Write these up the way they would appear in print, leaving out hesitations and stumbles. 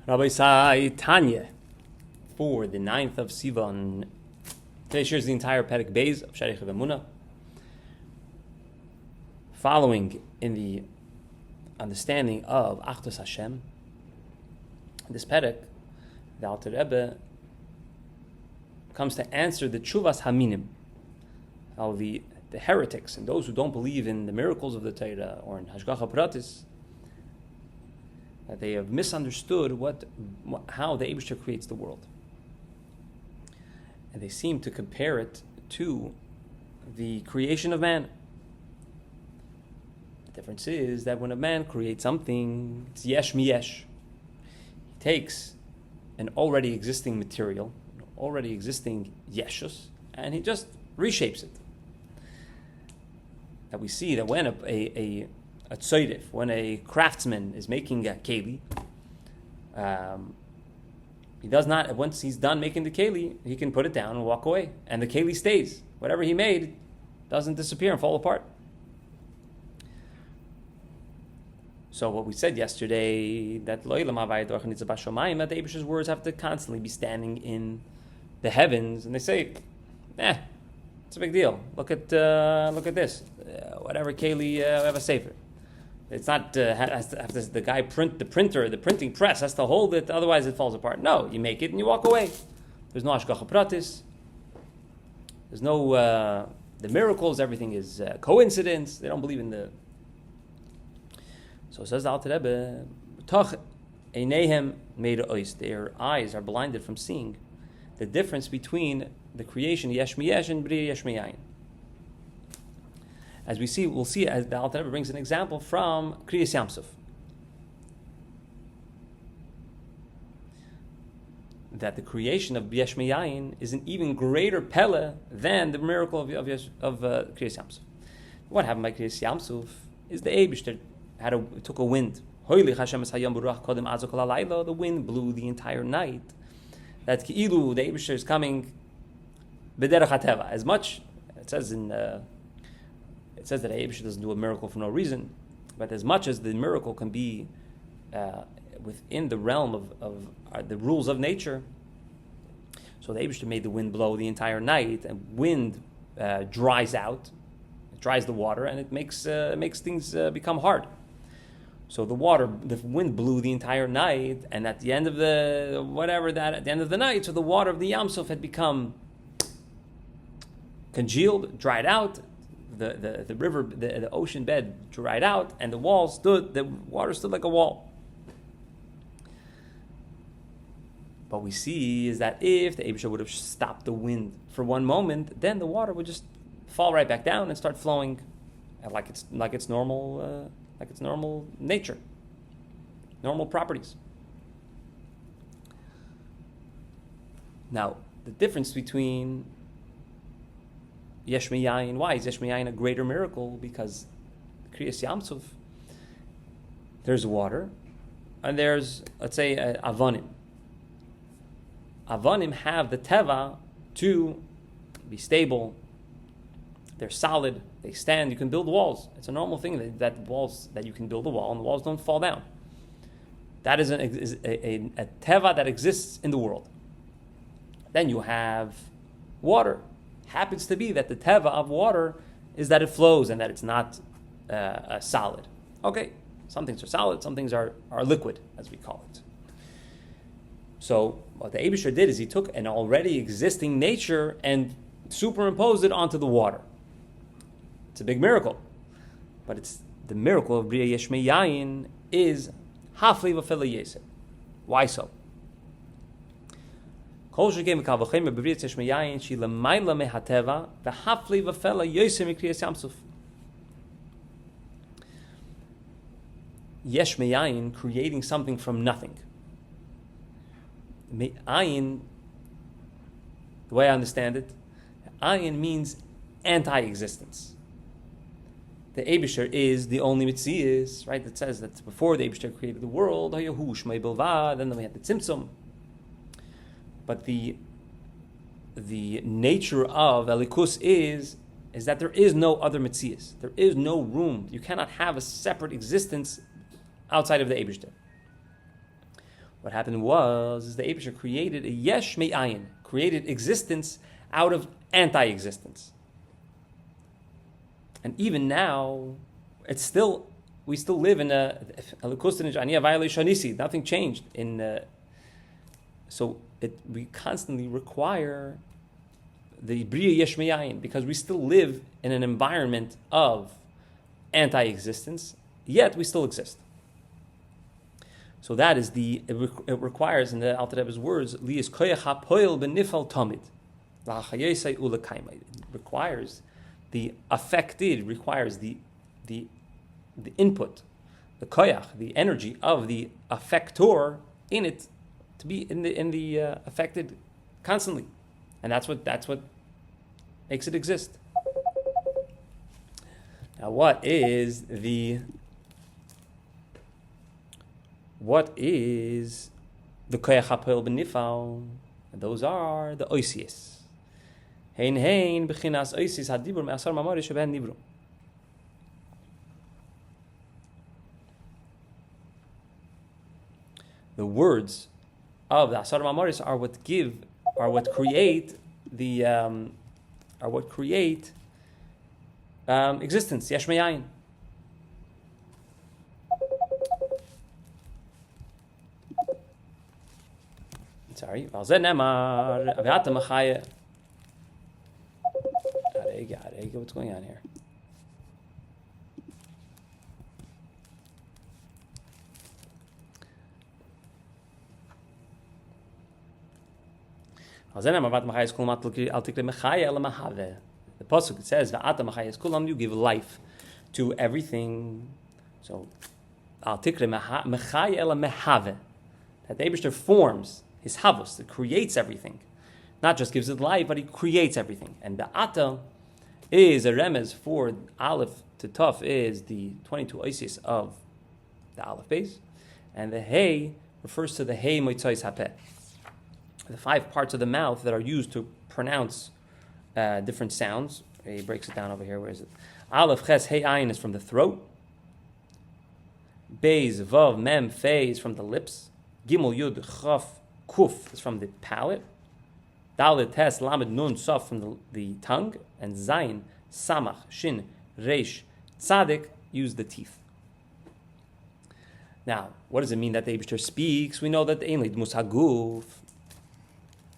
Rabbi Sai Tanya for the 9th of Sivan. Today shares the entire Perek Beis of Sharich Emunah. Following in the understanding of Achdus Hashem, this Perek, the Alter Rebbe comes to answer the Tshuvas Haminim, how the heretics and those who don't believe in the miracles of the Torah or in Hashgacha Pratis, that they have misunderstood how the Eibusher creates the world. And they seem to compare it to the creation of man. The difference is that when a man creates something, it's yesh mi-yesh. He takes an already existing material, an already existing yeshus, and he just reshapes it. That we see that when a tzoydif, when a craftsman is making a keli, he does not, once he's done making the keli, he can put it down and walk away. And the keli stays. Whatever he made doesn't disappear and fall apart. So what we said yesterday, that the Eibusher's words have to constantly be standing in the heavens, and they say, it's a big deal. Look at this. Whatever keli, have a sefer. It's not the guy the printing press has to hold it, otherwise it falls apart. No, you make it and you walk away. There's no hashgacha pratis. There's no the miracles. Everything is coincidence. They don't believe in the. So it says the Alter Rebbe, Toch eineihem made ois. Their eyes are blinded from seeing the difference between the creation yesh mi-yesh and bri yesh mi-yayin. As we'll see as the Alter Rebbe brings an example from Kriyas Yamsuf. That the creation of Yesh Mi-Yayin is an even greater pele than the miracle of Kriyas Yamsuf. What happened by Kriyas Yamsuf is the Eibusher took a wind. The wind blew the entire night. That Ki'ilu, the Eibusher is coming b'derech hateva. As much, it says that Eibusher doesn't do a miracle for no reason, but as much as the miracle can be within the realm of the rules of nature, so the Eibusher made the wind blow the entire night, and wind dries out, it dries the water, and it makes things become hard. So the wind blew the entire night, and at the end of the night, so the water of the Yam Suf had become congealed, dried out. The river, the ocean bed dried out, and the water stood like a wall. What we see is that if the Eibusher would have stopped the wind for one moment, then the water would just fall right back down and start flowing like its normal nature, normal properties. Now, the difference between Yesh Mi-Yayin. Why is Yesh Mi-Yayin a greater miracle? Because Kriyas Yamsuf, there's water, and there's, let's say, Avanim. Avanim have the teva to be stable. They're solid. They stand. You can build walls. It's a normal thing that you can build a wall and the walls don't fall down. That is a teva that exists in the world. Then you have water. Happens to be that the teva of water is that it flows and that it's not solid. Okay, some things are solid, some things are liquid, as we call it. So what the Eibusher did is he took an already existing nature and superimposed it onto the water. It's a big miracle, but it's the miracle of Bria Yesh Mi-Yayin is hafli v'fela yesed. Why so? Yesh Mi-Yayin creating something from nothing. Ayin, the way I understand it, ayin means anti-existence. The Eibusher is the only Mitzias, right? It says that before the Eibusher created the world, then we had the Tzimtzum. But the nature of Elikus is that there is no other Metzias. There is no room. You cannot have a separate existence outside of the Eibishter. What happened was the Eibusher created a yesh me'ayin, created existence out of anti-existence. And even now, we still live in nothing changed. We constantly require the Bria Yesh Me'ayin because we still live in an environment of anti-existence, yet we still exist. So that is it requires, in the Alter Rebbe's words, Li'is koyach ha'poil benifal tamid. It requires the affected, requires the input, the koyach, the energy of the affector in it to be in the affected constantly, and that's what makes it exist. Now, what is the koyach ha'poil benifal? Those are the oisius. Hein bechinas oisis hadibur me'asar mamari sheben nibru. The words of the Asar Mamaris are what create existence. Yesh me'ayin. Sorry. What's going on here? The pasuk says, "You give life to everything." So, that the Eibusher forms his havus, it creates everything, not just gives it life, but he creates everything. And the ata is a remez for aleph to taf is the 22 oisius of the aleph base, and the hey refers to the hey moitzais hapeh, the 5 parts of the mouth that are used to pronounce different sounds. He breaks it down over here. Where is it? Aleph, Ches, Hey, Ayin is from the throat. Beis, Vav, Mem, Fei is from the lips. Gimel, Yud, Chaf, Kuf is from the palate. Dalet, Tes, Lamed, Nun, Sof from the tongue. And Zayin, Samach, Shin, Reish, Tzadik use the teeth. Now, what does it mean that the Eibusher speaks? We know that the Ein Lidmus Haguf.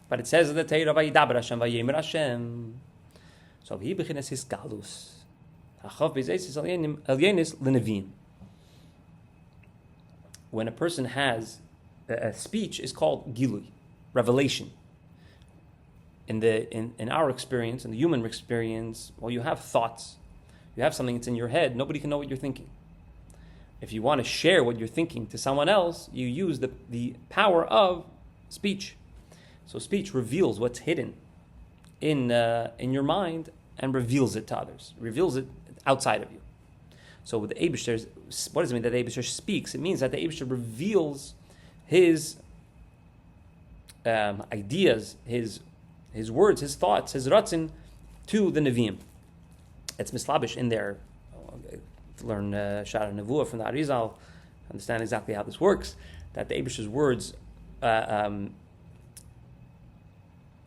But it says in the Torah, "Vayidaber Hashem, vayemer Hashem." So he begins his galus. Hachav bezeisis elyenis lenevim. When a person has a speech, is called gilui, revelation. In our experience, in the human experience, well, you have thoughts, you have something that's in your head. Nobody can know what you're thinking. If you want to share what you're thinking to someone else, you use the power of speech. So speech reveals what's hidden in your mind and reveals it to others, reveals it outside of you. So with the Eibusher, what does it mean that the Eibusher speaks? It means that the Eibusher reveals his ideas, his words, his thoughts, his ratzin to the Nevi'im. It's mislabish in there. To learn Shara Nevuah from the Arizal, understand exactly how this works, that the Eibusher's words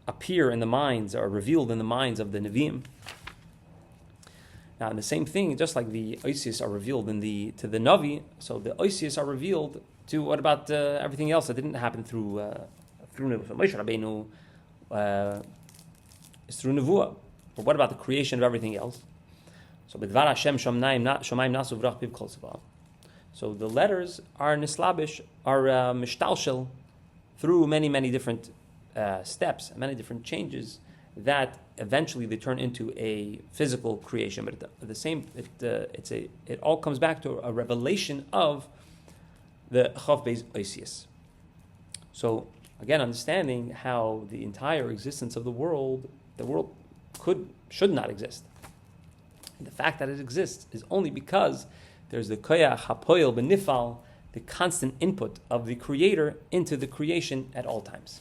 appear in the minds, or revealed in the minds of the Nevi'im. Now, the same thing, just like the Oisius are revealed to the Navi, so the Oisius are revealed to, what about everything else that didn't happen through Nevuah? So Moshe Rabbeinu is through Nevuah. But what about the creation of everything else? So B'dvar Hashem Shomayim Nasu V'rach Piv Kol Sivan. So the letters are nislabish, are mishtalshel, through many, many different steps, many different changes, that eventually they turn into a physical creation. But it all comes back to a revelation of the Chav Beis Oisius. So again, understanding how the entire existence of the world should not exist. And the fact that it exists is only because there's the koyach hapoil benifal, the constant input of the Creator into the creation at all times.